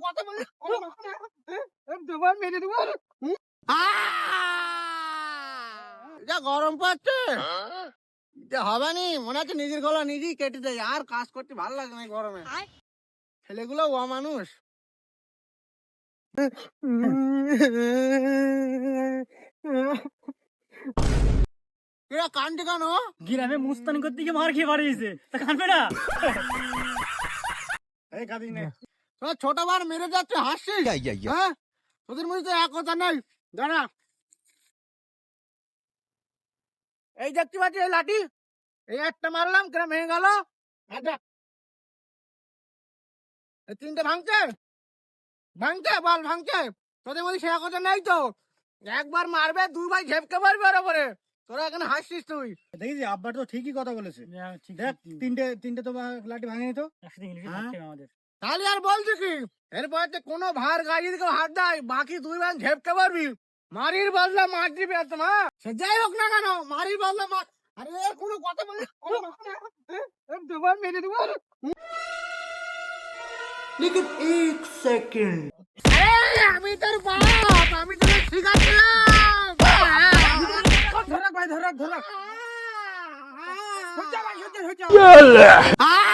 কথা বলে দুবার মেরে দেবো। যা গরম পড়ছে হবে নি, মনে হচ্ছে নিজের গলা নিজেই কেটে দেয়। আর কাজ করতে ভালো লাগে না গরমে। ছেলেগুলো অমানুষ। এরা কান্দে কেন? গ্রামে মুস্তানি করতে গিয়ে মার খেয়ে বাড়িয়েছে, তা কানবে না? এই কাঁদিস না। তোরা ছোট বার মেরে যাচ্ছে হাসছিস? হ্যাঁ, তোদের মধ্যে তো এক কথা নাই। দাঁড়া, এই দেখতে পাচ্ছি এই লাঠি, এই একটা মারলাম গ্রাম ভেঙে গেল। আচ্ছা, এই তিনটে ভাঙছে ভাঙছে বল ভাঙছে। তোদের মধ্যে সে কথা নেই তো? একবার মারবে দুবার ঝেপকে মারবে ওর উপরে। তোরা এখানে হাসছিস তুই? দেখিস আব্বা তো ঠিকই কথা বলেছে। দেখ তিনটে তো লাঠি ভাঙেনি তো। আমাদের তাহলে আর বলছি কি, এরপর কোনো ভার গাড়ি দিকে হাত দেয় বাকি দুই বার ঝেপকে পারবি। মারির বদলা মার দিবি একদম। হ্যাঁ, সে যাই হোক না কেন, মারির বদলা মার। আরে এর কোনো কথা বলে দুবার মেরে দেবো। লেকিন 1 সেকেন্ড, আমি তোর বাপ, আমি তোকে শিখাচ্ছিলাম। ধরা ভাই, ধরা। আ